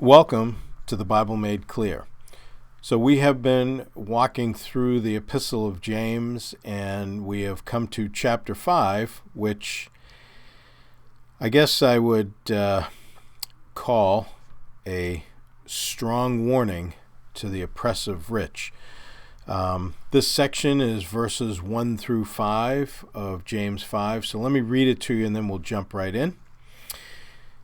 Welcome to the Bible Made Clear. So we have been walking through the Epistle of James, and we have come to chapter 5, which I guess I would call a strong warning to the oppressive rich. This section is verses 1 through 5 of James 5. So let me read it to you, and then we'll jump right in.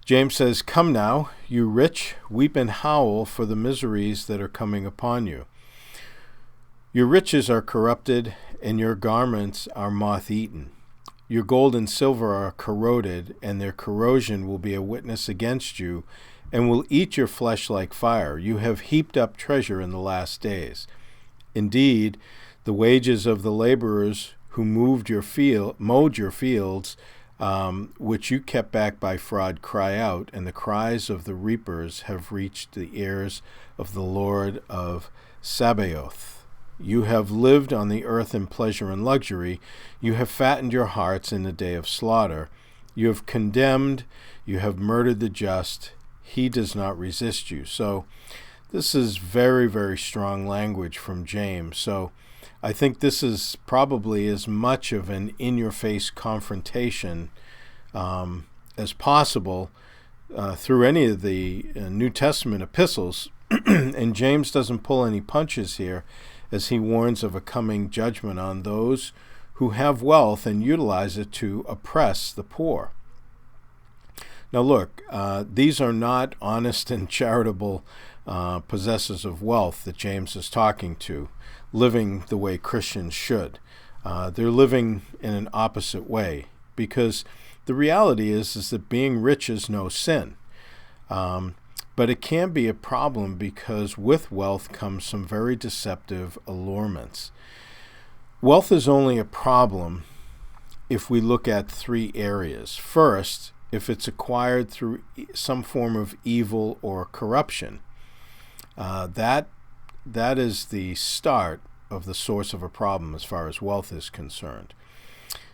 James says, "Come now, you rich, weep and howl for the miseries that are coming upon you. Your riches are corrupted, and your garments are moth-eaten. Your gold and silver are corroded, and their corrosion will be a witness against you, and will eat your flesh like fire. You have heaped up treasure in the last days. Indeed, the wages of the laborers who mowed your fields, which you kept back by fraud, cry out, and the cries of the reapers have reached the ears of the Lord of Sabaoth. You have lived on the earth in pleasure and luxury. You have fattened your hearts in the day of slaughter. You have condemned, you have murdered the just. He does not resist you." So this is very, very strong language from James. So I think this is probably as much of an in-your-face confrontation as possible through any of the New Testament epistles. And James doesn't pull any punches here as he warns of a coming judgment on those who have wealth and utilize it to oppress the poor. Now look, these are not honest and charitable possessors of wealth that James is talking to, living the way Christians should. They're living in an opposite way, because the reality is that being rich is no sin. But it can be a problem because with wealth comes some very deceptive allurements. Wealth is only a problem if we look at three areas. First, if it's acquired through some form of evil or corruption. That is the start of the source of a problem as far as wealth is concerned.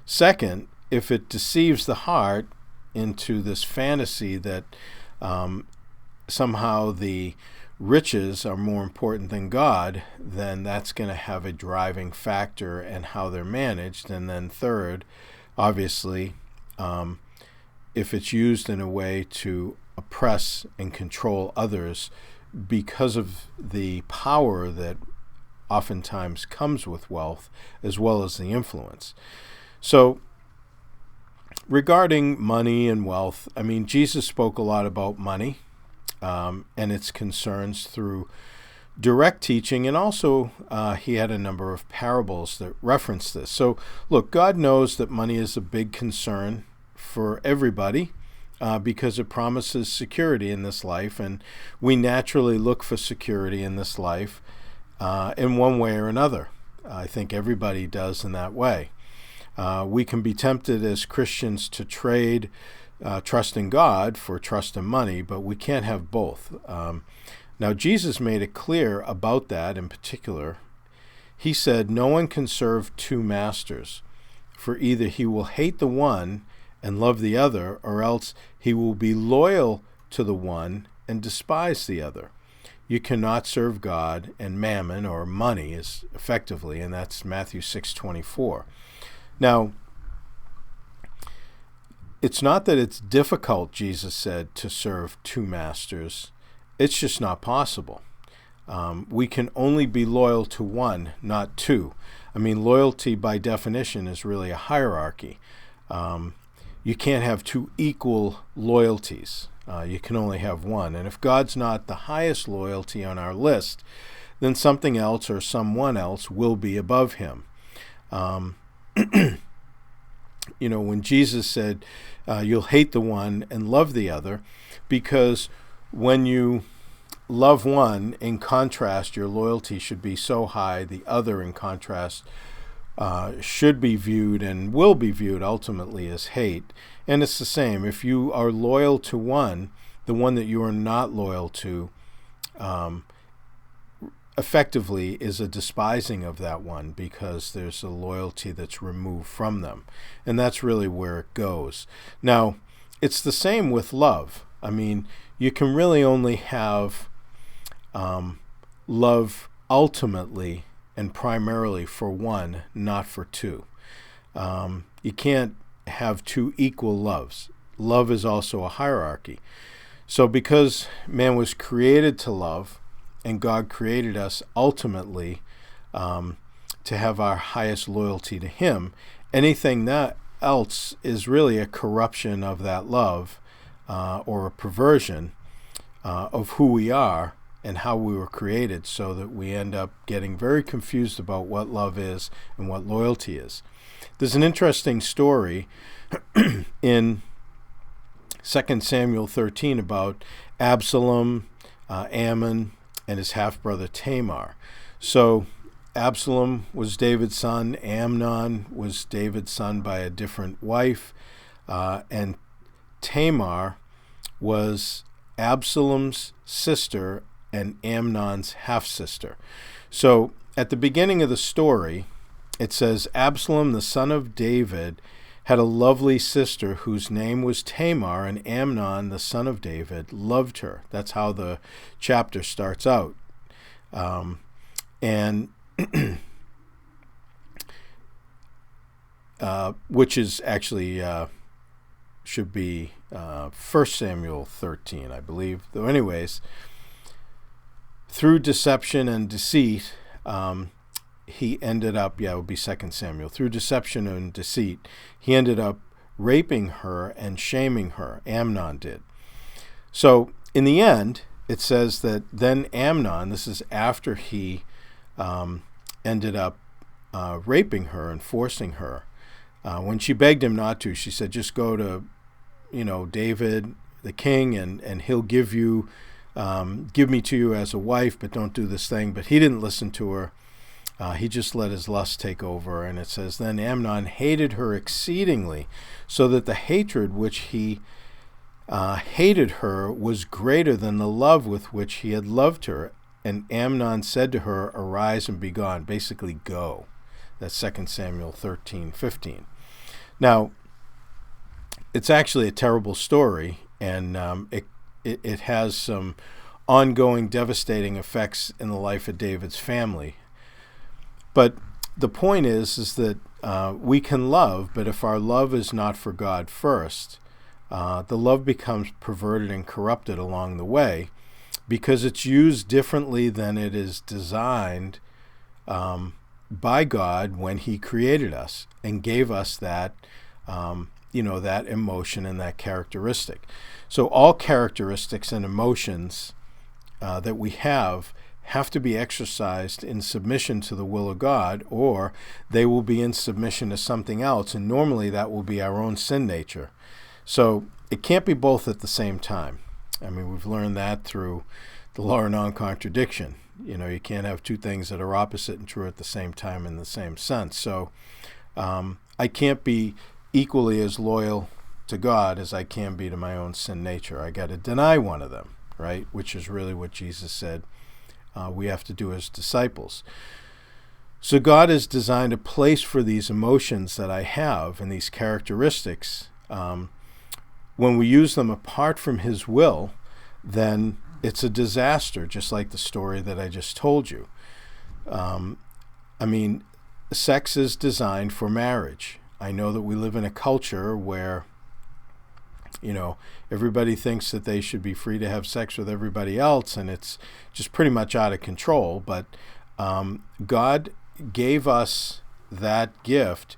Second, if it deceives the heart into this fantasy that somehow the riches are more important than God, then that's going to have a driving factor in how they're managed. And then third, obviously, if it's used in a way to oppress and control others because of the power that oftentimes comes with wealth, as well as the influence. So, regarding money and wealth, I mean, Jesus spoke a lot about money and its concerns through direct teaching, and also he had a number of parables that reference this. So, look, God knows that money is a big concern for everybody, because it promises security in this life, and we naturally look for security in this life in one way or another. I think everybody does in that way. We can be tempted as Christians to trade trust in God for trust in money, but we can't have both. Now, Jesus made it clear about that in particular. He said, "No one can serve two masters, for either he will hate the one and love the other, or else he will be loyal to the one and despise the other. You cannot serve God and mammon, or money, is effectively, and that's Matthew 6:24. Now, it's not that it's difficult, Jesus said, to serve two masters. It's just not possible. We can only be loyal to one, not two. I mean, loyalty by definition is really a hierarchy. You can't have two equal loyalties. You can only have one. And if God's not the highest loyalty on our list, then something else or someone else will be above him. When Jesus said, you'll hate the one and love the other, because when you love one, in contrast, your loyalty should be so high, the other, in contrast, should be viewed and will be viewed ultimately as hate. And it's the same. If you are loyal to one, the one that you are not loyal to effectively is a despising of that one, because there's a loyalty that's removed from them. And that's really where it goes. Now, it's the same with love. I mean, you can really only have love ultimately and primarily for one, not for two. You can't have two equal loves. Love is also a hierarchy. So because man was created to love, and God created us ultimately to have our highest loyalty to him, anything that else is really a corruption of that love or a perversion of who we are and how we were created, so that we end up getting very confused about what love is and what loyalty is. There's an interesting story in 2 Samuel 13 about Absalom, Ammon, and his half-brother Tamar. So Absalom was David's son, Amnon was David's son by a different wife, and Tamar was Absalom's sister and Amnon's half-sister. So at the beginning of the story, it says, Absalom, the son of David, had a lovely sister whose name was Tamar, and Amnon, the son of David, loved her. That's how the chapter starts out. Which is actually should be 1 Samuel 13, I believe. Though anyways, through deception and deceit, he ended up, it would be 2 Samuel. Through deception and deceit, he ended up raping her and shaming her. Amnon did. So in the end, it says that then Amnon, this is after he ended up raping her and forcing her. When she begged him not to, she said, just go to, David, the king, and he'll give me to you as a wife, but don't do this thing. But he didn't listen to her. He just let his lust take over. And it says, then Amnon hated her exceedingly, so that the hatred which he hated her was greater than the love with which he had loved her. And Amnon said to her, arise and be gone. Basically, go. That's 2 Samuel 13:15. Now, it's actually a terrible story, and it has some ongoing devastating effects in the life of David's family. But the point is that we can love, but if our love is not for God first, the love becomes perverted and corrupted along the way, because it's used differently than it is designed by God when he created us and gave us that, that emotion and that characteristic. So all characteristics and emotions that we have to be exercised in submission to the will of God, or they will be in submission to something else, and normally that will be our own sin nature. So it can't be both at the same time. I mean, we've learned that through the law of non-contradiction. You can't have two things that are opposite and true at the same time in the same sense. So I can't be equally as loyal to God as I can be to my own sin nature. I got to deny one of them, right? Which is really what Jesus said we have to do as disciples. So God has designed a place for these emotions that I have and these characteristics. When we use them apart from his will, then it's a disaster, just like the story that I just told you. Sex is designed for marriage. I know that we live in a culture where, everybody thinks that they should be free to have sex with everybody else, and it's just pretty much out of control. But God gave us that gift,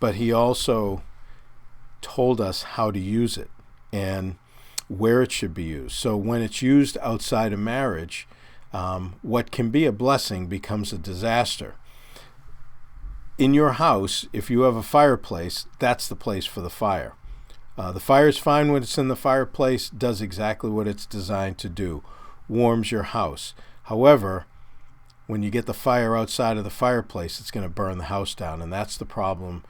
but he also told us how to use it and where it should be used. So when it's used outside of marriage, what can be a blessing becomes a disaster. In your house, if you have a fireplace, that's the place for the fire. The fire is fine when it's in the fireplace, does exactly what it's designed to do, warms your house. However, when you get the fire outside of the fireplace, it's going to burn the house down, and that's the problem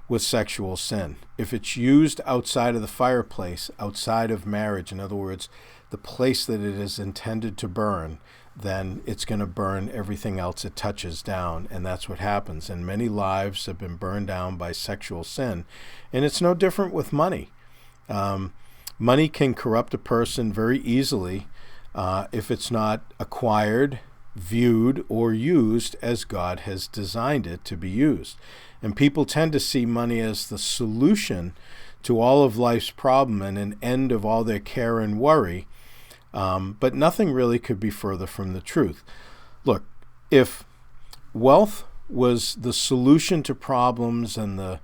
with sexual sin. If it's used outside of the fireplace, outside of marriage, in other words, the place that it is intended to burn, then it's going to burn everything else it touches down, and that's what happens. And many lives have been burned down by sexual sin, and it's no different with money. Money can corrupt a person very easily if it's not acquired, viewed, or used as God has designed it to be used. And people tend to see money as the solution to all of life's problem and an end of all their care and worry. But nothing really could be further from the truth. Look, if wealth was the solution to problems and the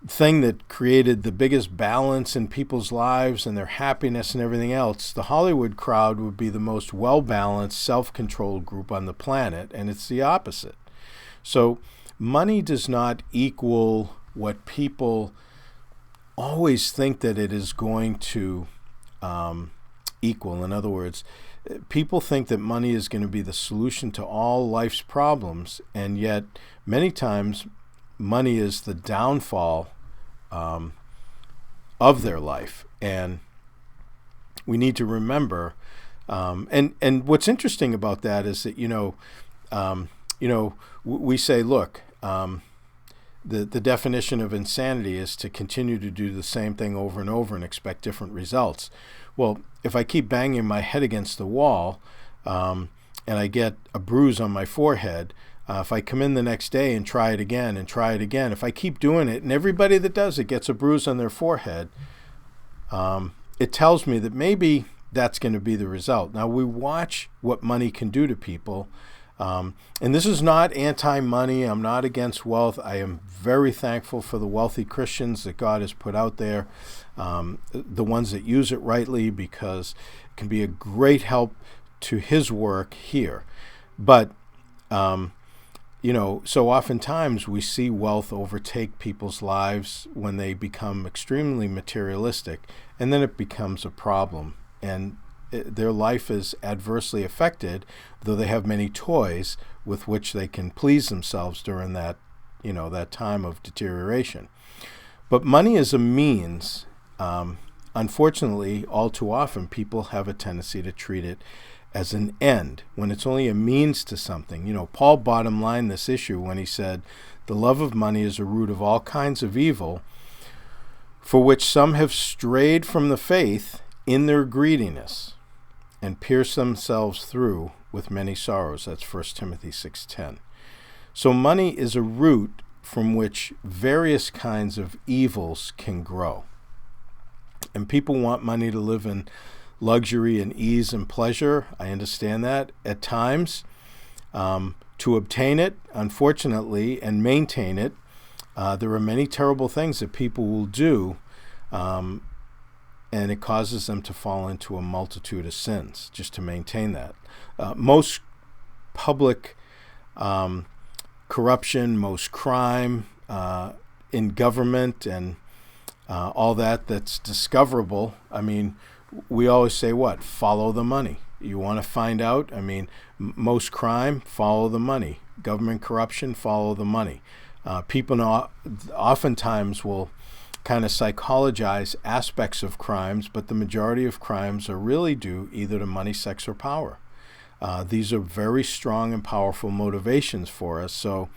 thing that created the biggest balance in people's lives and their happiness and everything else, the Hollywood crowd would be the most well-balanced, self-controlled group on the planet, and it's the opposite. So money does not equal what people always think that it is going to equal. In other words, people think that money is going to be the solution to all life's problems, and yet many times money is the downfall of their life. And we need to remember, and what's interesting about that is that, we say, look, the definition of insanity is to continue to do the same thing over and over and expect different results. Well, if I keep banging my head against the wall and I get a bruise on my forehead, if I come in the next day and try it again, if I keep doing it, and everybody that does it gets a bruise on their forehead, it tells me that maybe that's going to be the result. Now, we watch what money can do to people. And this is not anti-money. I'm not against wealth. I am very thankful for the wealthy Christians that God has put out there, the ones that use it rightly, because it can be a great help to His work here. But, so oftentimes we see wealth overtake people's lives when they become extremely materialistic, and then it becomes a problem. And their life is adversely affected, though they have many toys with which they can please themselves during that, that time of deterioration. But money is a means. Unfortunately, all too often, people have a tendency to treat it as an end when it's only a means to something. Paul bottom lined this issue when he said, "The love of money is a root of all kinds of evil, for which some have strayed from the faith in their greediness, and pierce themselves through with many sorrows." That's 1 Timothy 6:10. So money is a root from which various kinds of evils can grow. And people want money to live in luxury and ease and pleasure. I understand that. At times, to obtain it, unfortunately, and maintain it, there are many terrible things that people will do, and it causes them to fall into a multitude of sins just to maintain that. Most public corruption, most crime in government and all that's discoverable. I mean, we always say what? Follow the money. You want to find out? I mean, most crime, follow the money. Government corruption, follow the money. People oftentimes will kind of psychologize aspects of crimes, but the majority of crimes are really due either to money, sex, or power. These are very strong and powerful motivations for us. So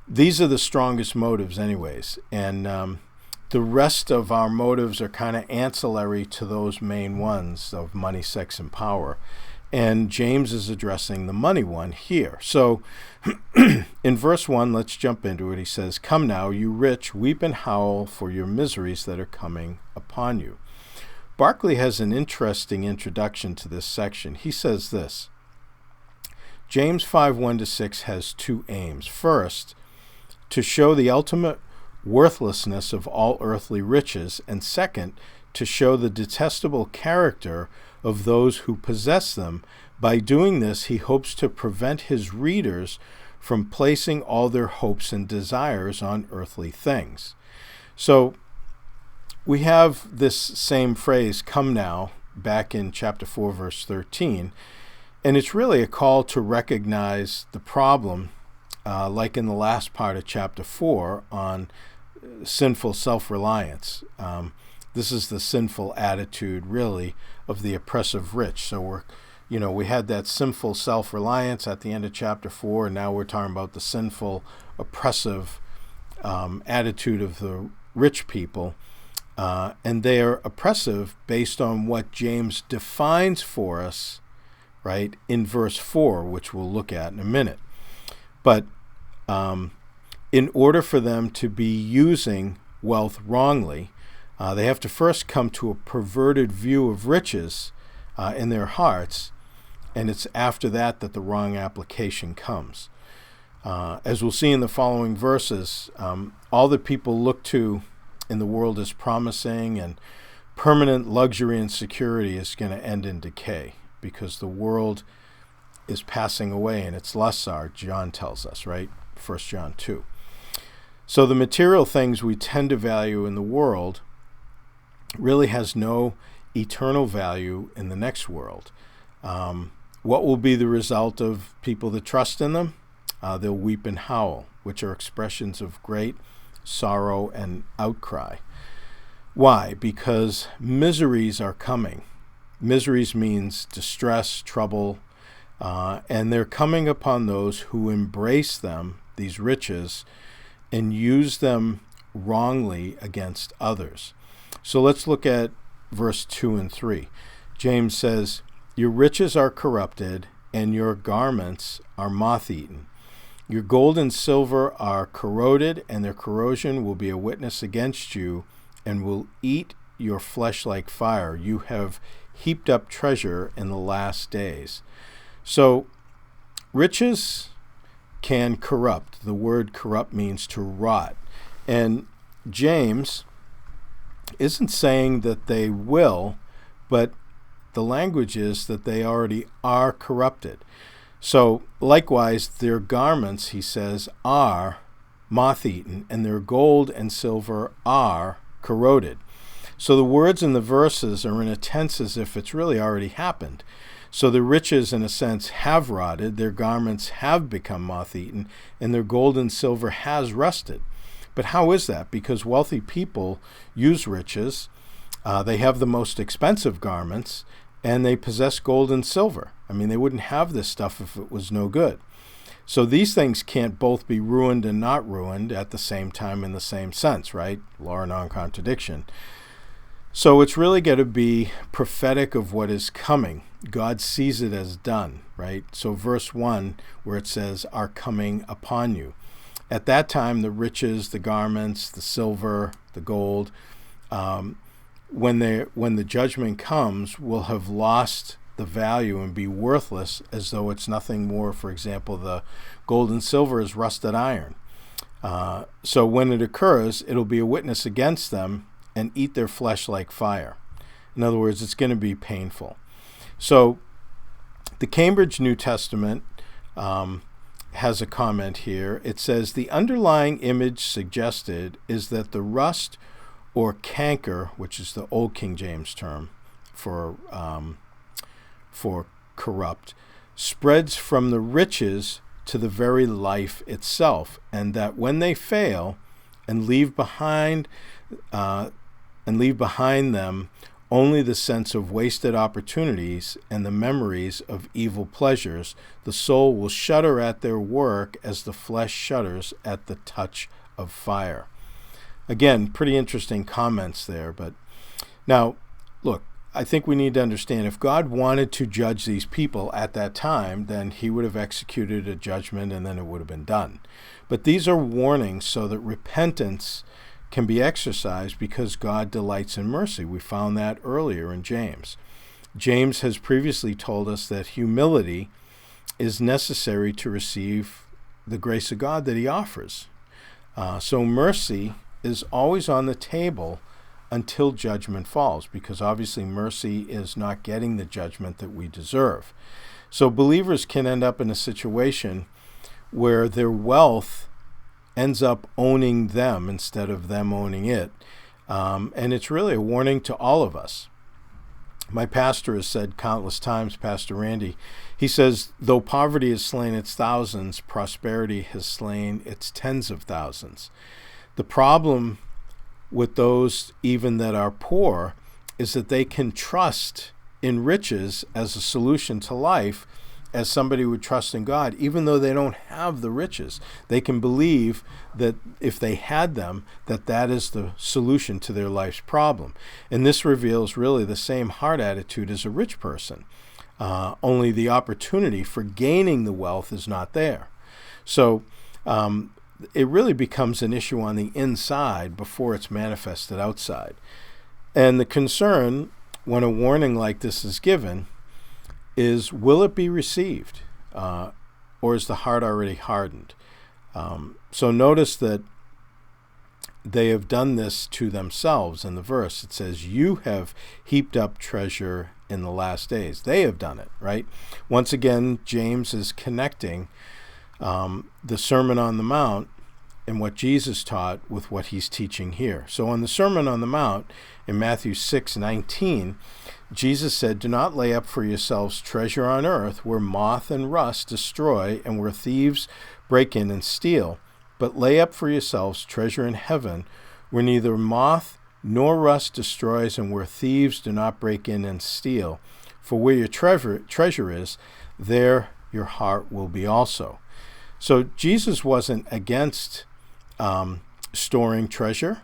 these are the strongest motives anyways. And the rest of our motives are kind of ancillary to those main ones of money, sex, and power. And James is addressing the money one here. So in verse 1, let's jump into it. He says, "Come now, you rich, weep and howl for your miseries that are coming upon you." Barclay has an interesting introduction to this section. He says this: James 5:1-6 has two aims. First, to show the ultimate worthlessness of all earthly riches, and second, to show the detestable character of those who possess them. By doing this, he hopes to prevent his readers from placing all their hopes and desires on earthly things. So we have this same phrase, "come now," back in chapter 4, verse 13, and it's really a call to recognize the problem, like in the last part of chapter 4 on sinful self-reliance. This is the sinful attitude, really, of the oppressive rich. So we had that sinful self-reliance at the end of chapter 4, and now we're talking about the sinful, oppressive attitude of the rich people. and they are oppressive based on what James defines for us, right, in verse 4, which we'll look at in a minute. But in order for them to be using wealth wrongly, they have to first come to a perverted view of riches in their hearts, and it's after that that the wrong application comes. As we'll see in the following verses, all that people look to in the world as promising and permanent luxury and security is going to end in decay, because the world is passing away and its lusts are, John tells us, right? 1 John 2. So the material things we tend to value in the world really has no eternal value in the next world. What will be the result of people that trust in them? They'll weep and howl, which are expressions of great sorrow and outcry. Why? Because miseries are coming. Miseries means distress, trouble, and they're coming upon those who embrace them, these riches, and use them wrongly against others. So let's look at verse 2 and 3. James says, "Your riches are corrupted, and your garments are moth-eaten. Your gold and silver are corroded, and their corrosion will be a witness against you, and will eat your flesh like fire. You have heaped up treasure in the last days." So riches can corrupt. The word corrupt means to rot. And James isn't saying that they will, but the language is that they already are corrupted. So likewise, their garments, he says, are moth-eaten, and their gold and silver are corroded. So the words in the verses are in a tense as if it's really already happened. So the riches, in a sense, have rotted, their garments have become moth-eaten, and their gold and silver has rusted. But how is that? Because wealthy people use riches, they have the most expensive garments, and they possess gold and silver. I mean, they wouldn't have this stuff if it was no good. So these things can't both be ruined and not ruined at the same time in the same sense, right? Law of non-contradiction. So it's really going to be prophetic of what is coming. God sees it as done, right? So verse 1, where it says, "are coming upon you." At that time, the riches, the garments, the silver, the gold, when the judgment comes, will have lost the value and be worthless, as though it's nothing more. For example, the gold and silver is rusted iron. So when it occurs, it'll be a witness against them and eat their flesh like fire. In other words, it's going to be painful. So the Cambridge New Testament has a comment here. It says, "The underlying image suggested is that the rust or canker," which is the Old King James term for corrupt, "spreads from the riches to the very life itself, and that when they fail and leave behind them only the sense of wasted opportunities and the memories of evil pleasures, the soul will shudder at their work as the flesh shudders at the touch of fire." Again, pretty interesting comments there. But now, look, I think we need to understand, if God wanted to judge these people at that time, then he would have executed a judgment and then it would have been done. But these are warnings so that repentance can be exercised, because God delights in mercy. We found that earlier in James. James has previously told us that humility is necessary to receive the grace of God that he offers. So mercy is always on the table until judgment falls, because obviously mercy is not getting the judgment that we deserve. So believers can end up in a situation where their wealth ends up owning them instead of them owning it. And it's really a warning to all of us. My pastor has said countless times, Pastor Randy, he says, though poverty has slain its thousands, prosperity has slain its tens of thousands. The problem with those even that are poor is that they can trust in riches as a solution to life as somebody would trust in God, even though they don't have the riches. They can believe that if they had them, that is the solution to their life's problem. And this reveals really the same heart attitude as a rich person. Only the opportunity for gaining the wealth is not there. So it really becomes an issue on the inside before it's manifested outside. And the concern when a warning like this is given is, will it be received? Or is the heart already hardened? So notice that they have done this to themselves. In the verse, it says, you have heaped up treasure in the last days. They have done it, right? Once again, James is connecting the Sermon on the Mount and what Jesus taught with what he's teaching here. So on the Sermon on the Mount, in Matthew 6:19, Jesus said, do not lay up for yourselves treasure on earth where moth and rust destroy and where thieves break in and steal, but lay up for yourselves treasure in heaven where neither moth nor rust destroys and where thieves do not break in and steal. For where your treasure is, there your heart will be also. So Jesus wasn't against storing treasure.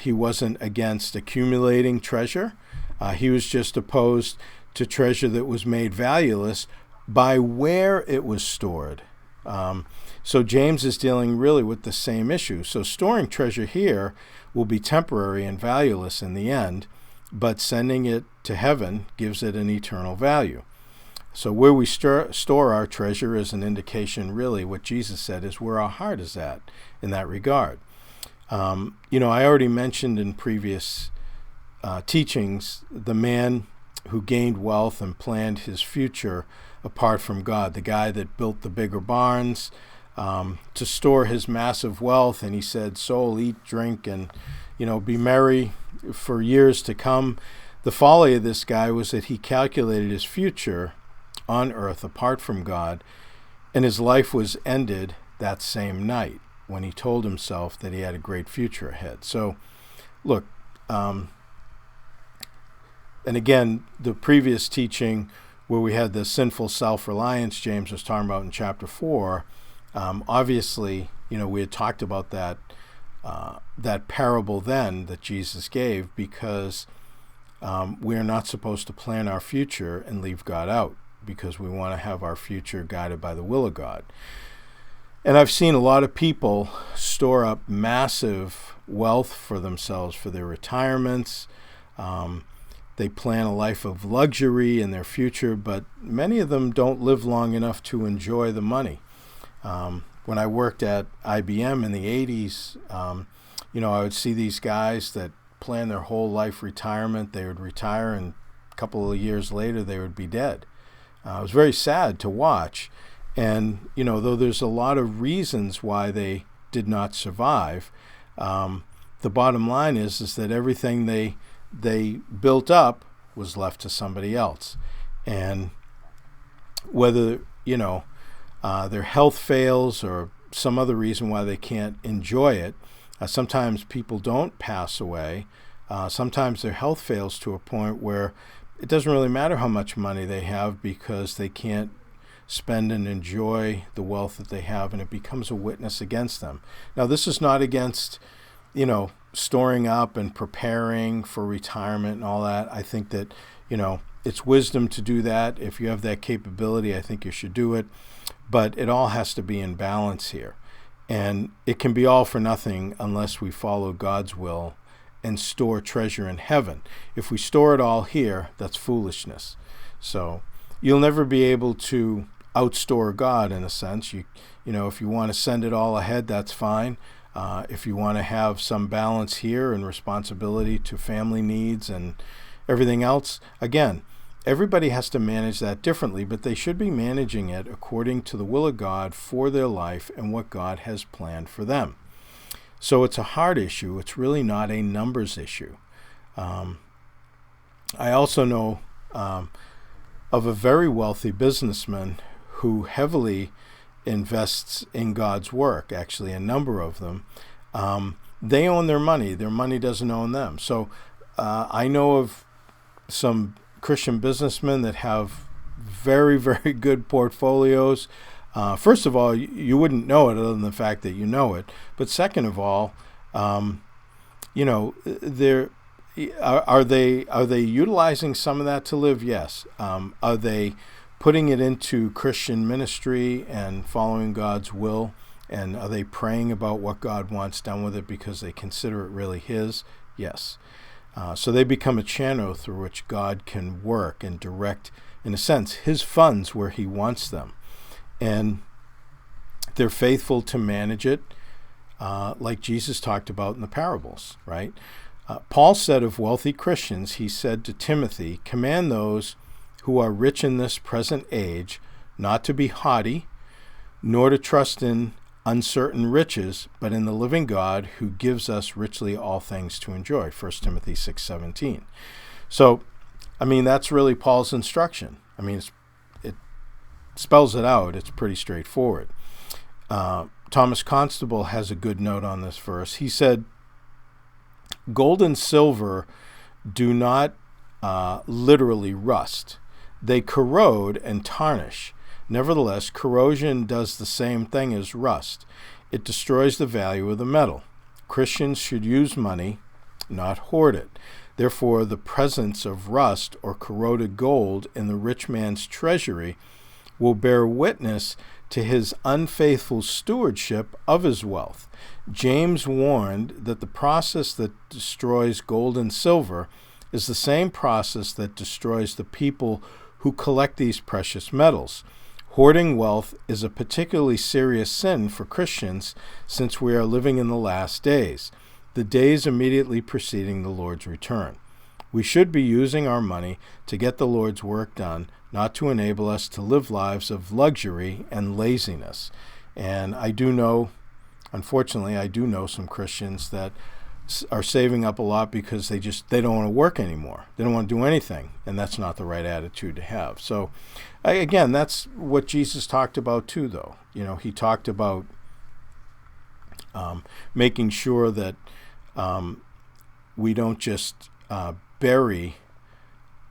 He wasn't against accumulating treasure. He was just opposed to treasure that was made valueless by where it was stored. So James is dealing really with the same issue. So storing treasure here will be temporary and valueless in the end, but sending it to heaven gives it an eternal value. So where we store our treasure is an indication, really, what Jesus said is where our heart is at in that regard. I already mentioned in previous teachings the man who gained wealth and planned his future apart from God, the guy that built the bigger barns to store his massive wealth, and he said, soul, eat, drink, and be merry for years to come. The folly of this guy was that he calculated his future on earth apart from God, and his life was ended that same night when he told himself that he had a great future ahead. So, look, and again, the previous teaching where we had the sinful self-reliance James was talking about in chapter 4, obviously, we had talked about that parable then that Jesus gave, because we are not supposed to plan our future and leave God out, because we want to have our future guided by the will of God. And I've seen a lot of people store up massive wealth for themselves for their retirements. They plan a life of luxury in their future, but many of them don't live long enough to enjoy the money. When I worked at IBM in the 80s, I would see these guys that plan their whole life retirement. They would retire, and a couple of years later, they would be dead. It was very sad to watch. And, though there's a lot of reasons why they did not survive, the bottom line is that everything they built up was left to somebody else. And whether, their health fails or some other reason why they can't enjoy it, sometimes people don't pass away. Sometimes their health fails to a point where it doesn't really matter how much money they have, because they can't spend and enjoy the wealth that they have, and it becomes a witness against them. Now, this is not against, storing up and preparing for retirement and all that. I think that, it's wisdom to do that. If you have that capability, I think you should do it. But it all has to be in balance here. And it can be all for nothing unless we follow God's will and store treasure in heaven. If we store it all here, that's foolishness. So you'll never be able to outstore God, in a sense. If you want to send it all ahead, that's fine. If you want to have some balance here and responsibility to family needs and everything else, again, everybody has to manage that differently, but they should be managing it according to the will of God for their life and what God has planned for them. So it's a heart issue. It's really not a numbers issue. I also know of a very wealthy businessman who heavily invests in God's work, actually a number of them. They own their money. Their money doesn't own them. So I know of some Christian businessmen that have very, very good portfolios. First of all, you wouldn't know it other than the fact that you know it. But second of all, are they utilizing some of that to live? Yes. Are they putting it into Christian ministry and following God's will? And are they praying about what God wants done with it because they consider it really His? Yes. So they become a channel through which God can work and direct, in a sense, His funds where He wants them. And they're faithful to manage it, like Jesus talked about in the parables, right? Paul said of wealthy Christians, he said to Timothy, "Command those who are rich in this present age not to be haughty, nor to trust in uncertain riches, but in the living God who gives us richly all things to enjoy." 1 Timothy 6:17. So, that's really Paul's instruction. It spells it out. It's pretty straightforward. Thomas Constable has a good note on this verse. He said, "Gold and silver do not literally rust. They corrode and tarnish. Nevertheless, corrosion does the same thing as rust. It destroys the value of the metal. Christians should use money, not hoard it. Therefore, the presence of rust or corroded gold in the rich man's treasury will bear witness to his unfaithful stewardship of his wealth." James warned that the process that destroys gold and silver is the same process that destroys the people who collect these precious metals. Hoarding wealth is a particularly serious sin for Christians since we are living in the last days, the days immediately preceding the Lord's return. We should be using our money to get the Lord's work done, not to enable us to live lives of luxury and laziness. And unfortunately, I do know some Christians that are saving up a lot because they don't want to work anymore. They don't want to do anything, and that's not the right attitude to have. So, again, that's what Jesus talked about too, though. He talked about making sure that we don't just bury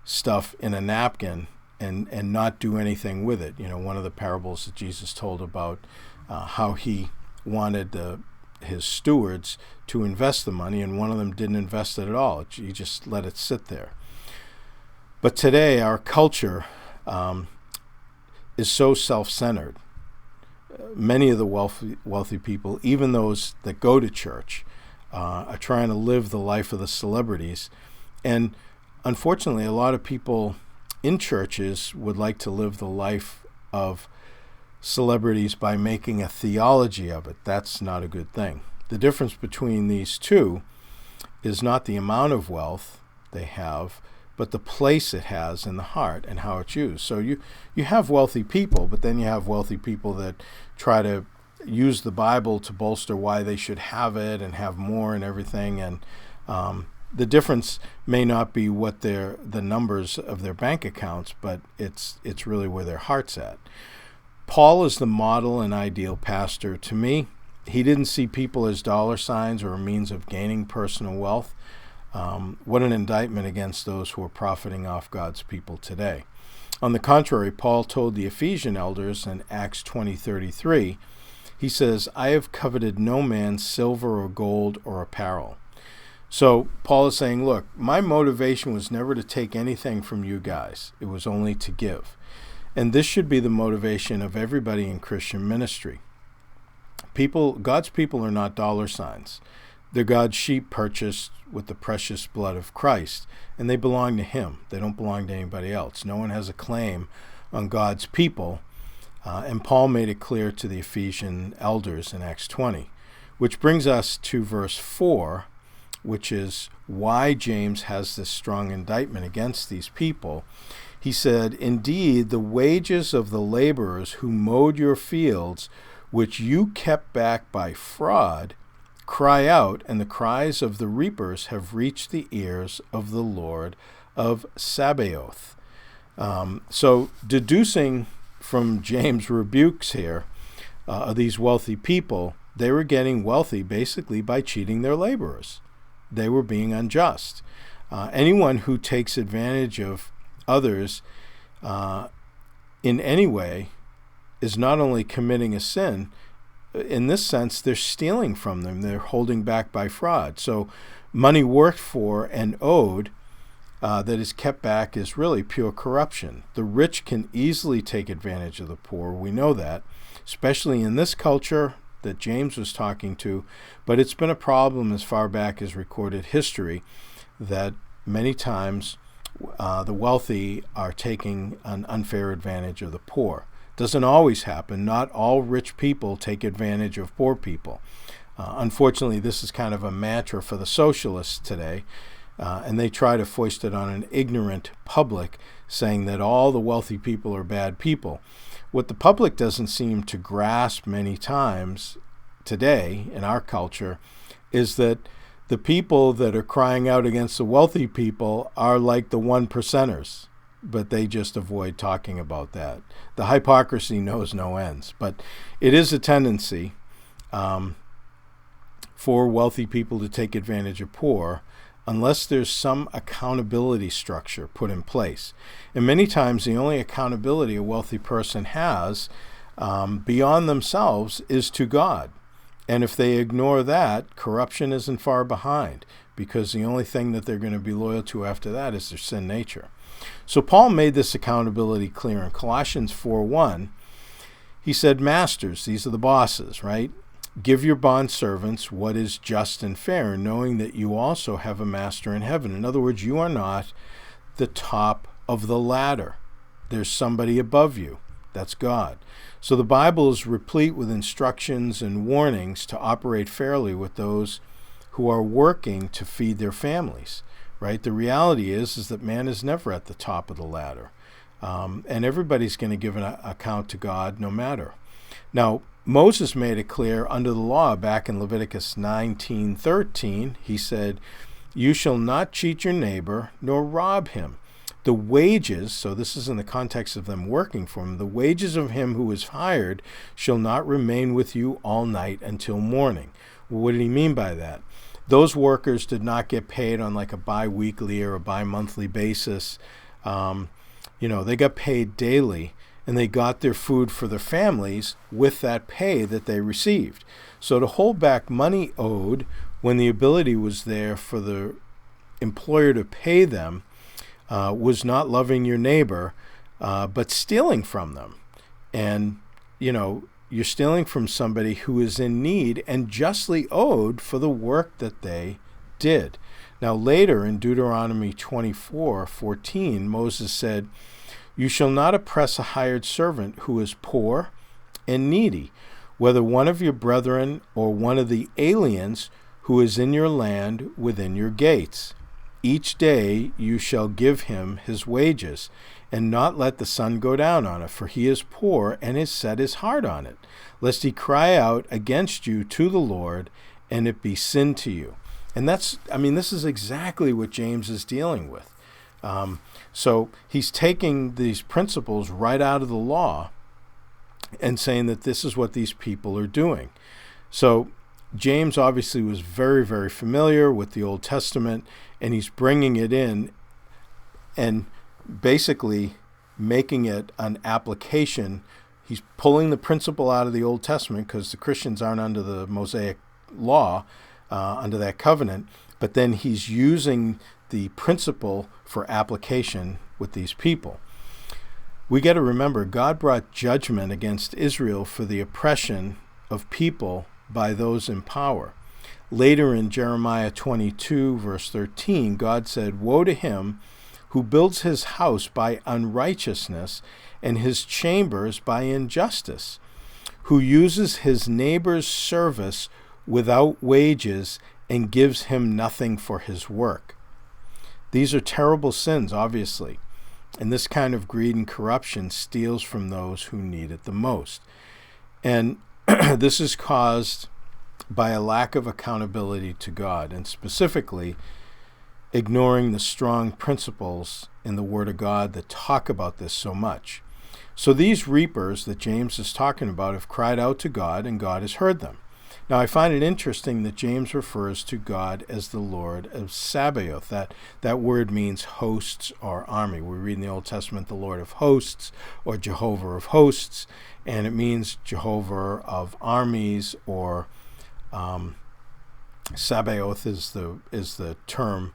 stuff in a napkin and not do anything with it. One of the parables that Jesus told about how He wanted His stewards to invest the money, and one of them didn't invest it at all. He just let it sit there. But today, our culture is so self-centered. Many of the wealthy people, even those that go to church, are trying to live the life of the celebrities. And unfortunately, a lot of people in churches would like to live the life of celebrities by making a theology of it. That's not a good thing. The difference between these two is not the amount of wealth they have, but the place it has in the heart and how it's used. So you have wealthy people, but then you have wealthy people that try to use the Bible to bolster why they should have it and have more and everything. And the difference may not be what the numbers of their bank accounts, but it's really where their heart's at. Paul is the model and ideal pastor to me. He didn't see people as dollar signs or a means of gaining personal wealth. What an indictment against those who are profiting off God's people today. On the contrary, Paul told the Ephesian elders in Acts 20:33, he says, "I have coveted no man's silver or gold or apparel." So Paul is saying, look, my motivation was never to take anything from you guys. It was only to give. And this should be the motivation of everybody in Christian ministry. God's people are not dollar signs. They're God's sheep purchased with the precious blood of Christ, and they belong to Him. They don't belong to anybody else. No one has a claim on God's people, and Paul made it clear to the Ephesian elders in Acts 20, which brings us to verse 4, which is why James has this strong indictment against these people. He said, "Indeed, the wages of the laborers who mowed your fields, which you kept back by fraud, cry out, and the cries of the reapers have reached the ears of the Lord of Sabaoth." So deducing from James' rebukes here of these wealthy people, they were getting wealthy basically by cheating their laborers. They were being unjust. Anyone who takes advantage of others in any way is not only committing a sin, in this sense, they're stealing from them. They're holding back by fraud. So money worked for and owed that is kept back is really pure corruption. The rich can easily take advantage of the poor. We know that, especially in this culture that James was talking to. But it's been a problem as far back as recorded history that many times the wealthy are taking an unfair advantage of the poor. Doesn't always happen. Not all rich people take advantage of poor people. Unfortunately, this is kind of a mantra for the socialists today, and they try to foist it on an ignorant public, saying that all the wealthy people are bad people. What the public doesn't seem to grasp many times today in our culture is that the people that are crying out against the wealthy people are like the 1%ers. But they just avoid talking about that. The hypocrisy knows no ends. But it is a tendency for wealthy people to take advantage of poor unless there's some accountability structure put in place. And many times the only accountability a wealthy person has beyond themselves is to God. And if they ignore that, corruption isn't far behind, because the only thing that they're going to be loyal to after that is their sin nature. So Paul made this accountability clear in Colossians 4:1. He said, "Masters," these are the bosses, right? "Give your bondservants what is just and fair, knowing that you also have a master in heaven." In other words, you are not the top of the ladder. There's somebody above you. That's God. So the Bible is replete with instructions and warnings to operate fairly with those who are working to feed their families. Right? The reality is that man is never at the top of the ladder. And everybody's going to give an account to God no matter. Now, Moses made it clear under the law back in Leviticus 19:13. He said, "You shall not cheat your neighbor nor rob him. The wages," so this is in the context of them working for him, "the wages of him who is hired shall not remain with you all night until morning." Well, what did he mean by that? Those workers did not get paid on like a bi-weekly or a bi-monthly basis. They got paid daily, and they got their food for their families with that pay that they received. So to hold back money owed when the ability was there for the employer to pay them was not loving your neighbor, but stealing from them. And, you're stealing from somebody who is in need and justly owed for the work that they did. Now later in Deuteronomy 24:14, Moses said, "You shall not oppress a hired servant who is poor and needy, whether one of your brethren or one of the aliens who is in your land within your gates. Each day you shall give him his wages, and not let the sun go down on it, for he is poor and has set his heart on it, lest he cry out against you to the Lord, and it be sin to you." And this is exactly what James is dealing with. So he's taking these principles right out of the law and saying that this is what these people are doing. So James obviously was very, very familiar with the Old Testament, and he's bringing it in and basically making it an application. He's pulling the principle out of the Old Testament because the Christians aren't under the Mosaic law, under that covenant, but then he's using the principle for application with these people. We got to remember, God brought judgment against Israel for the oppression of people by those in power. Later in Jeremiah 22, verse 13, God said, "Woe to him who builds his house by unrighteousness and his chambers by injustice, who uses his neighbor's service without wages and gives him nothing for his work." These are terrible sins, obviously, and this kind of greed and corruption steals from those who need it the most. And this is caused by a lack of accountability to God, and specifically ignoring the strong principles in the Word of God that talk about this so much. So these reapers that James is talking about have cried out to God, and God has heard them. Now, I find it interesting that James refers to God as the Lord of Sabaoth. That word means hosts or army. We read in the Old Testament the Lord of hosts or Jehovah of hosts, and it means Jehovah of armies, or Sabaoth is the term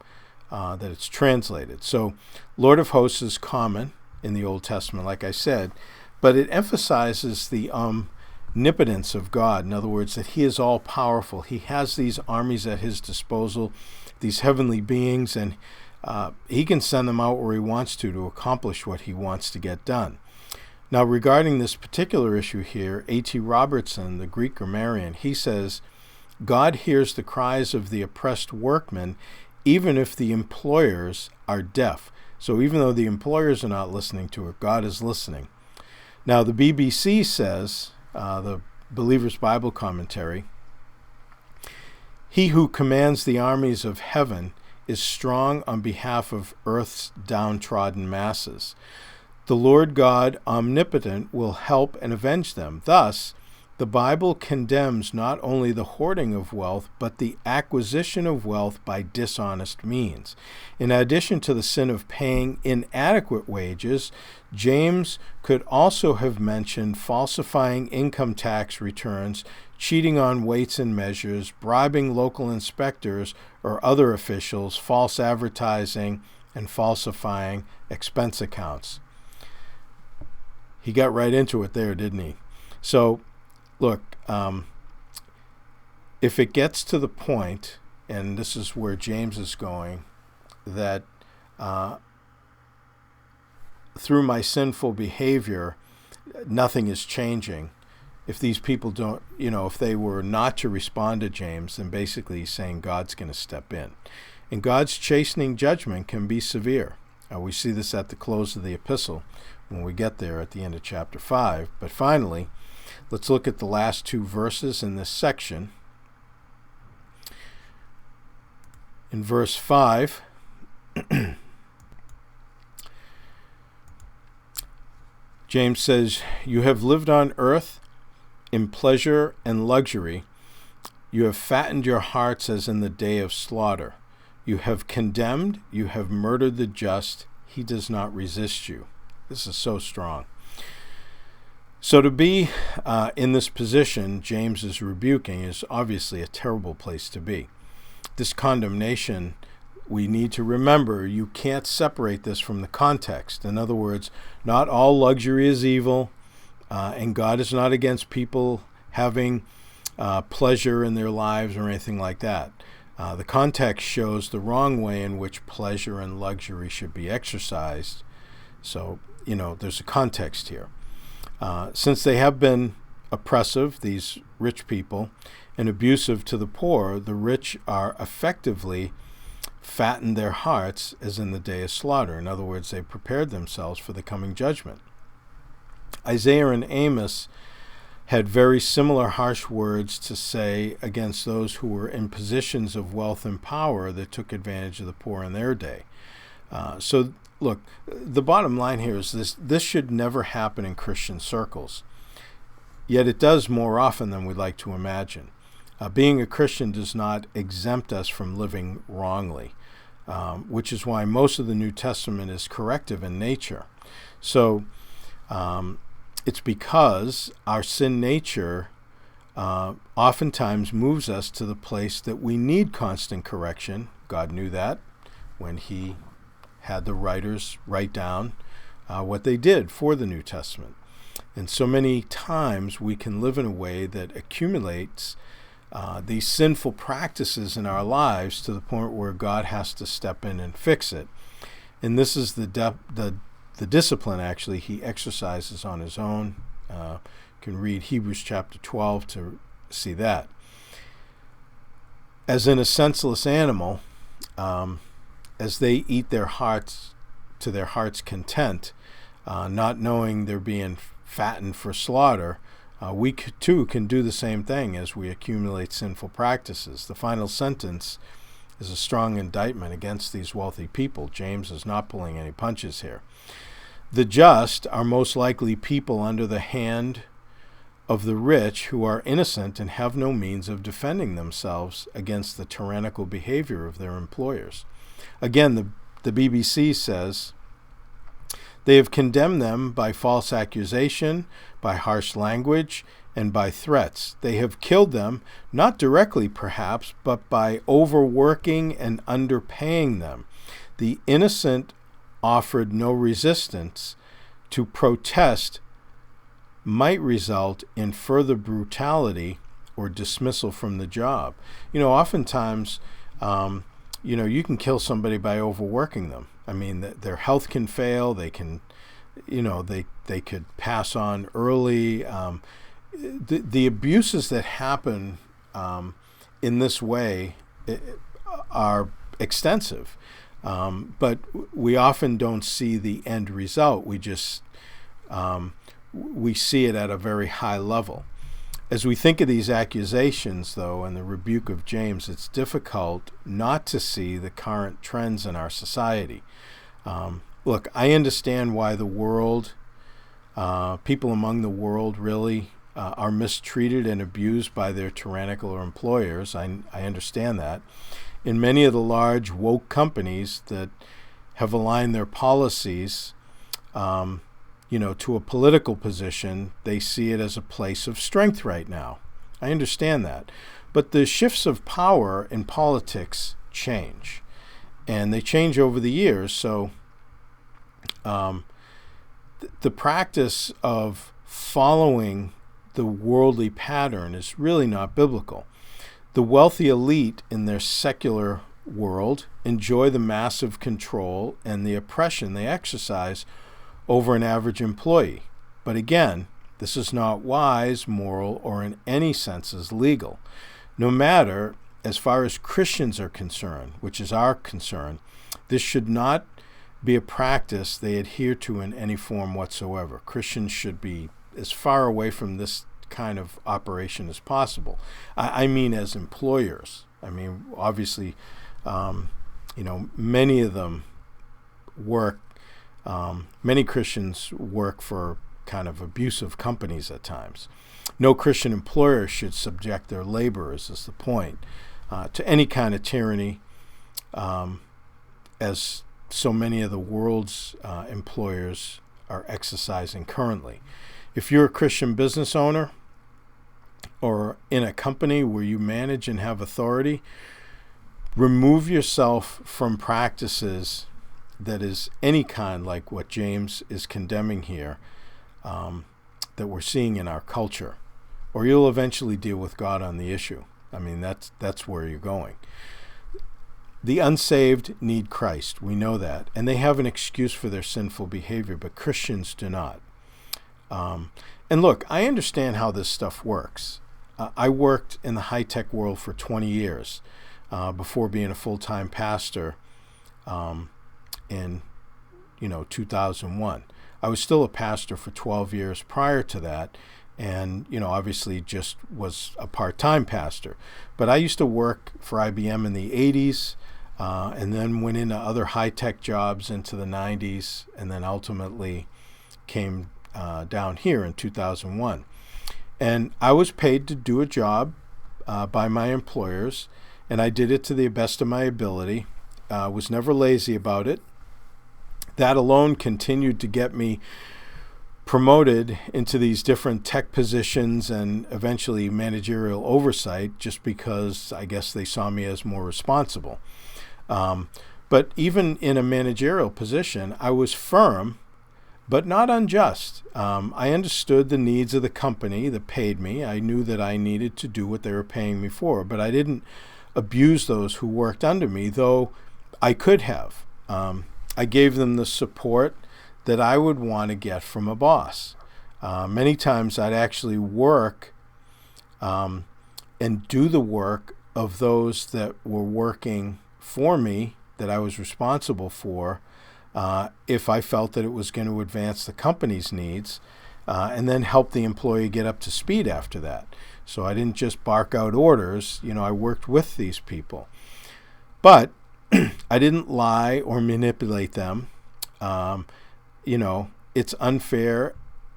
that it's translated. So Lord of hosts is common in the Old Testament, like I said, but it emphasizes the omnipotence of God. In other words, that he is all-powerful. He has these armies at his disposal, these heavenly beings, and he can send them out where he wants to accomplish what he wants to get done. Now, regarding this particular issue here, A.T. Robertson, the Greek grammarian, he says, God hears the cries of the oppressed workmen, even if the employers are deaf. So even though the employers are not listening to it, God is listening. Now, the BBC says, the Believer's Bible Commentary, he who commands the armies of heaven is strong on behalf of earth's downtrodden masses. The Lord God omnipotent will help and avenge them. Thus, the Bible condemns not only the hoarding of wealth, but the acquisition of wealth by dishonest means. In addition to the sin of paying inadequate wages, James could also have mentioned falsifying income tax returns, cheating on weights and measures, bribing local inspectors or other officials, false advertising, and falsifying expense accounts. He got right into it there, didn't he? So, look, if it gets to the point, and this is where James is going, that through my sinful behavior, nothing is changing. If these people don't, if they were not to respond to James, then basically he's saying God's going to step in. And God's chastening judgment can be severe. We see this at the close of the epistle when we get there at the end of chapter 5. But finally, let's look at the last two verses in this section. In verse 5, James says, "You have lived on earth in pleasure and luxury. You have fattened your hearts as in the day of slaughter. You have condemned, you have murdered the just. He does not resist you." This is so strong. So to be in this position James is rebuking is obviously a terrible place to be. This condemnation, we need to remember, you can't separate this from the context. In other words, not all luxury is evil, and God is not against people having pleasure in their lives or anything like that. The context shows the wrong way in which pleasure and luxury should be exercised. So, there's a context here. Since they have been oppressive, these rich people, and abusive to the poor, the rich are effectively fattened their hearts as in the day of slaughter. In other words, they prepared themselves for the coming judgment. Isaiah and Amos had very similar harsh words to say against those who were in positions of wealth and power that took advantage of the poor in their day. So, look, the bottom line here is this should never happen in Christian circles. Yet it does more often than we'd like to imagine. Being a Christian does not exempt us from living wrongly, which is why most of the New Testament is corrective in nature. So it's because our sin nature oftentimes moves us to the place that we need constant correction. God knew that when he had the writers write down what they did for the New Testament. And so many times we can live in a way that accumulates these sinful practices in our lives to the point where God has to step in and fix it. And this is the discipline, actually, he exercises on his own. You can read Hebrews chapter 12 to see that. As in a senseless animal, as they eat their hearts to their heart's content, not knowing they're being fattened for slaughter, we too can do the same thing as we accumulate sinful practices. The final sentence is a strong indictment against these wealthy people. James is not pulling any punches here. The just are most likely people under the hand of the rich who are innocent and have no means of defending themselves against the tyrannical behavior of their employers. Again, the BBC says, they have condemned them by false accusation, by harsh language, and by threats. They have killed them, not directly perhaps, but by overworking and underpaying them. The innocent offered no resistance. To protest might result in further brutality or dismissal from the job. Oftentimes, you can kill somebody by overworking them. I mean, their health can fail. They can, they could pass on early. The abuses that happen in this way are extensive, but we often don't see the end result. We just we see it at a very high level. As we think of these accusations, though, and the rebuke of James, it's difficult not to see the current trends in our society. Look, I understand why the world, people among the world really are mistreated and abused by their tyrannical employers. I understand that. In many of the large woke companies that have aligned their policies to a political position, they see it as a place of strength right now. I understand that. But the shifts of power in politics change. And they change over the years. So the practice of following the worldly pattern is really not biblical. The wealthy elite in their secular world enjoy the massive control and the oppression they exercise over an average employee. But again, this is not wise, moral, or in any senses legal. No matter, as far as Christians are concerned, which is our concern, this should not be a practice they adhere to in any form whatsoever. Christians should be as far away from this kind of operation as possible. I mean as employers. I mean, obviously, many of them work, many Christians work for kind of abusive companies at times. No Christian employer should subject their laborers, is the point, to any kind of tyranny, as so many of the world's employers are exercising currently. If you're a Christian business owner or in a company where you manage and have authority, remove yourself from practices that is any kind like what James is condemning here, that we're seeing in our culture, or you'll eventually deal with God on the issue. I mean, that's where you're going. The unsaved need Christ. We know that. And they have an excuse for their sinful behavior, but Christians do not. And look, I understand how this stuff works. I worked in the high-tech world for 20 years before being a full-time pastor in 2001. I was still a pastor for 12 years prior to that, and obviously just was a part-time pastor. But I used to work for IBM in the 80s, and then went into other high-tech jobs into the 90s, and then ultimately came down here in 2001. And I was paid to do a job by my employers, and I did it to the best of my ability. Was never lazy about it. That alone continued to get me promoted into these different tech positions and eventually managerial oversight, just because I guess they saw me as more responsible. But even in a managerial position, I was firm, but not unjust. I understood the needs of the company that paid me. I knew that I needed to do what they were paying me for, but I didn't abuse those who worked under me, though I could have. I gave them the support that I would want to get from a boss. Many times I'd actually work and do the work of those that were working for me, that I was responsible for, if I felt that it was going to advance the company's needs, and then help the employee get up to speed after that. So I didn't just bark out orders. I worked with these people. But I didn't lie or manipulate them. It's unfair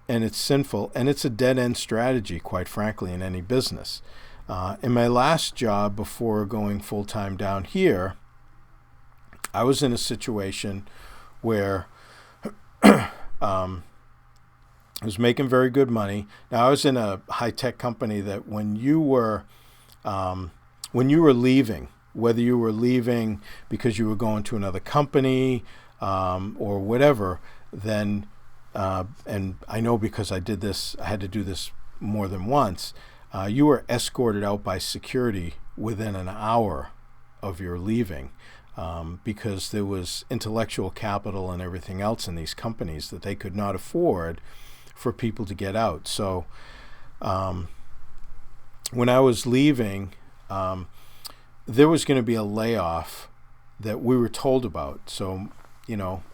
and it's sinful, and it's a dead-end strategy, quite frankly, in any business. In my last job before going full-time down here, I was in a situation where I was making very good money. Now, I was in a high-tech company that when you were leaving, whether you were leaving because you were going to another company or whatever, then, and I know because I did this, I had to do this more than once, you were escorted out by security within an hour of your leaving. Because there was intellectual capital and everything else in these companies that they could not afford for people to get out. So when I was leaving, there was going to be a layoff that we were told about. So,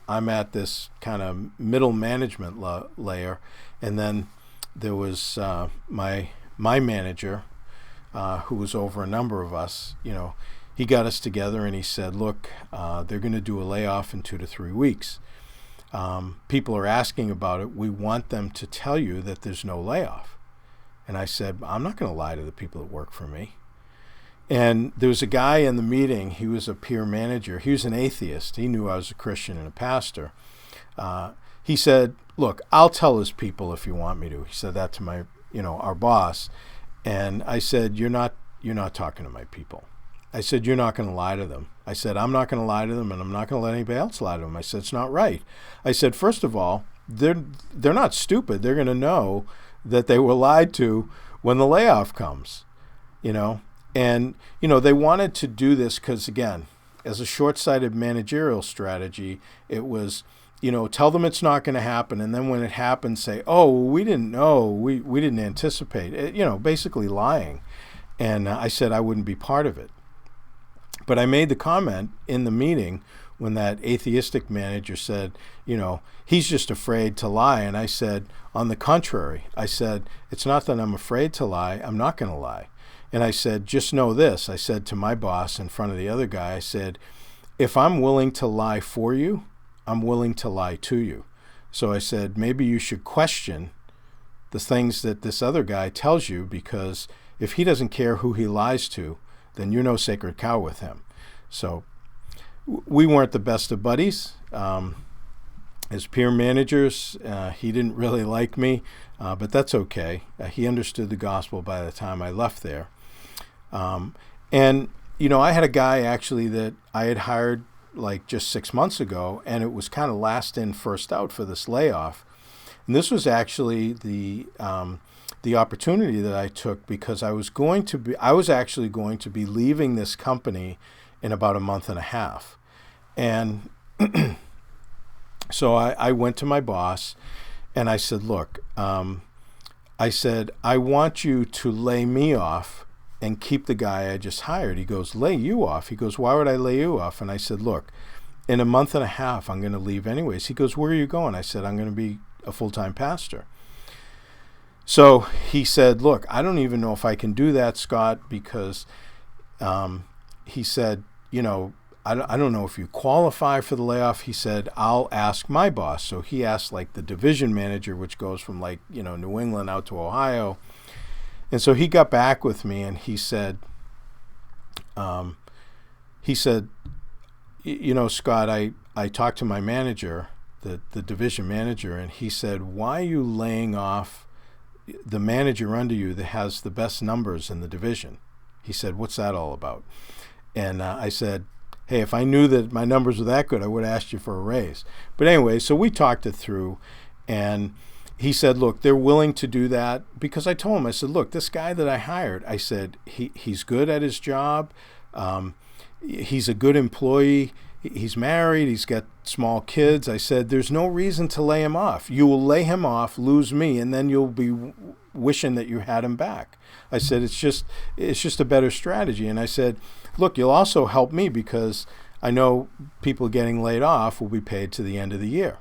I'm at this kind of middle management layer, and then there was my manager, who was over a number of us, he got us together and he said, look, they're going to do a layoff in 2 to 3 weeks. People are asking about it. We want them to tell you that there's no layoff. And I said, I'm not going to lie to the people that work for me. And there was a guy in the meeting. He was a peer manager. He was an atheist. He knew I was a Christian and a pastor. He said, look, I'll tell his people if you want me to. He said that to my, our boss. And I said, you're not talking to my people. I said, you're not going to lie to them. I said, I'm not going to lie to them, and I'm not going to let anybody else lie to them. I said, it's not right. I said, first of all, they're not stupid. They're going to know that they were lied to when the layoff comes, And, they wanted to do this because, again, as a short-sighted managerial strategy, it was, tell them it's not going to happen. And then when it happens, say, oh, well, we didn't know. We didn't anticipate it, basically lying. And I said I wouldn't be part of it. But I made the comment in the meeting when that atheistic manager said, he's just afraid to lie. And I said, on the contrary, I said, it's not that I'm afraid to lie. I'm not going to lie. And I said, just know this. I said to my boss in front of the other guy, I said, if I'm willing to lie for you, I'm willing to lie to you. So I said, maybe you should question the things that this other guy tells you, because if he doesn't care who he lies to, then you're no sacred cow with him. So we weren't the best of buddies. As peer managers, he didn't really like me, but that's okay. He understood the gospel by the time I left there. And, I had a guy actually that I had hired like just 6 months ago, and it was kind of last in, first out for this layoff. And this was actually the opportunity that I took, because I was actually going to be leaving this company in about a month and a half. And so I went to my boss and I said, look, I said, I want you to lay me off and keep the guy I just hired. He goes, lay you off? He goes, why would I lay you off? And I said, look, in a month and a half, I'm going to leave anyways. He goes, where are you going? I said, I'm going to be a full-time pastor. So he said, look, I don't even know if I can do that, Scott, because he said, I don't know if you qualify for the layoff. He said, I'll ask my boss. So he asked like the division manager, which goes from like, New England out to Ohio. And so he got back with me and he said, Scott, I talked to my manager, the division manager, and he said, why are you laying off the manager under you that has the best numbers in the division? He said, what's that all about? And I said, hey, if I knew that my numbers were that good, I would have asked you for a raise. But anyway, so we talked it through, and he said, look, they're willing to do that, because I told him, I said, look, this guy that I hired, I said, he's good at his job. He's a good employee. He's married. He's got small kids. I said, there's no reason to lay him off. You will lay him off, lose me, and then you'll be wishing that you had him back. I said, it's just a better strategy. And I said, look, you'll also help me, because I know people getting laid off will be paid to the end of the year.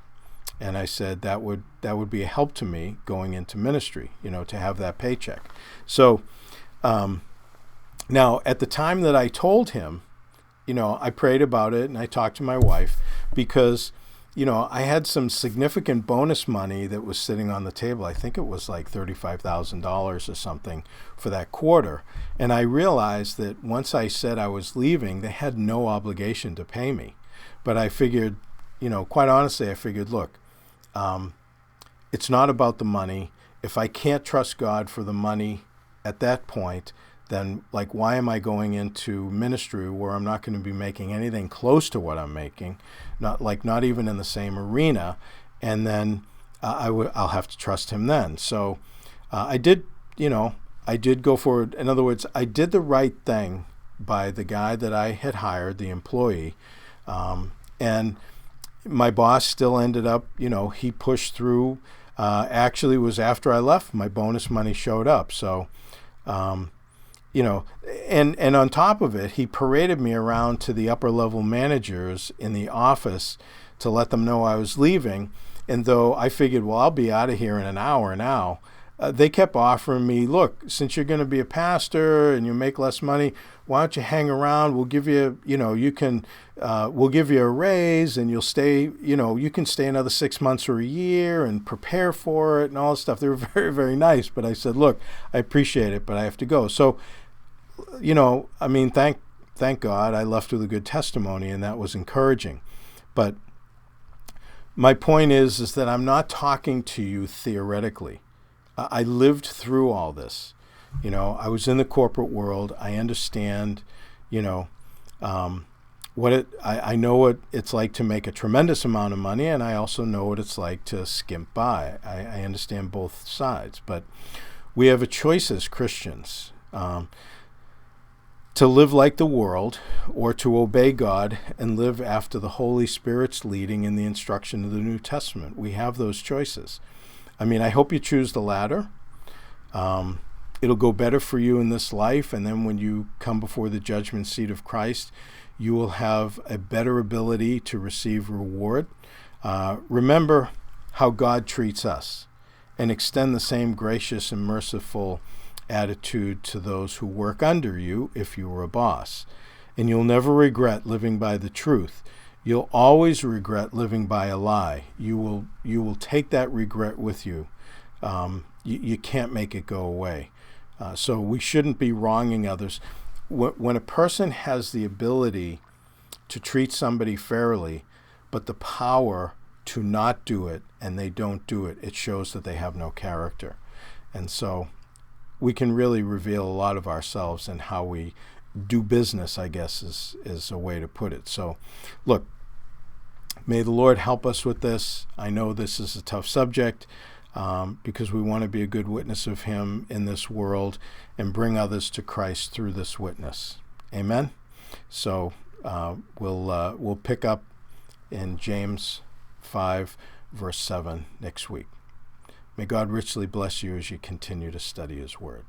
And I said that would be a help to me going into ministry, to have that paycheck. So now at the time that I told him, I prayed about it and I talked to my wife, because I had some significant bonus money that was sitting on the table. I think it was like $35,000 or something for that quarter. And I realized that once I said I was leaving, they had no obligation to pay me. But I figured, quite honestly, I figured, look, it's not about the money. If I can't trust God for the money at that point, then why am I going into ministry where I'm not going to be making anything close to what I'm making, not even in the same arena, and then I'll have to trust Him then. So I did go forward. In other words, I did the right thing by the guy that I had hired, the employee, and my boss still ended up, he pushed through. Actually, it was after I left, my bonus money showed up. So, and on top of it, he paraded me around to the upper level managers in the office to let them know I was leaving. And though I figured, well, I'll be out of here in an hour now, they kept offering me, look, since you're going to be a pastor and you make less money, why don't you hang around? We'll give you, we'll give you a raise and you'll stay, you can stay another 6 months or a year and prepare for it and all this stuff. They were very, very nice. But I said, look, I appreciate it, but I have to go. So, thank God I left with a good testimony, and that was encouraging. But my point is that I'm not talking to you theoretically. I lived through all this. I was in the corporate world. I understand, I know what it's like to make a tremendous amount of money, and I also know what it's like to skimp by. I understand both sides, but we have a choice as Christians to live like the world or to obey God and live after the Holy Spirit's leading in the instruction of the New Testament. We have those choices. I hope you choose the latter. It'll go better for you in this life, and then when you come before the judgment seat of Christ, you will have a better ability to receive reward. Remember how God treats us, and extend the same gracious and merciful attitude to those who work under you if you were a boss. And you'll never regret living by the truth. You'll always regret living by a lie. You will take that regret with you. You can't make it go away. So we shouldn't be wronging others. When a person has the ability to treat somebody fairly, but the power to not do it, and they don't do it, it shows that they have no character. And so we can really reveal a lot of ourselves in how we do business, I guess, is a way to put it. So, look, may the Lord help us with this. I know this is a tough subject because we want to be a good witness of Him in this world and bring others to Christ through this witness. Amen? So we'll pick up in James 5, verse 7 next week. May God richly bless you as you continue to study His Word.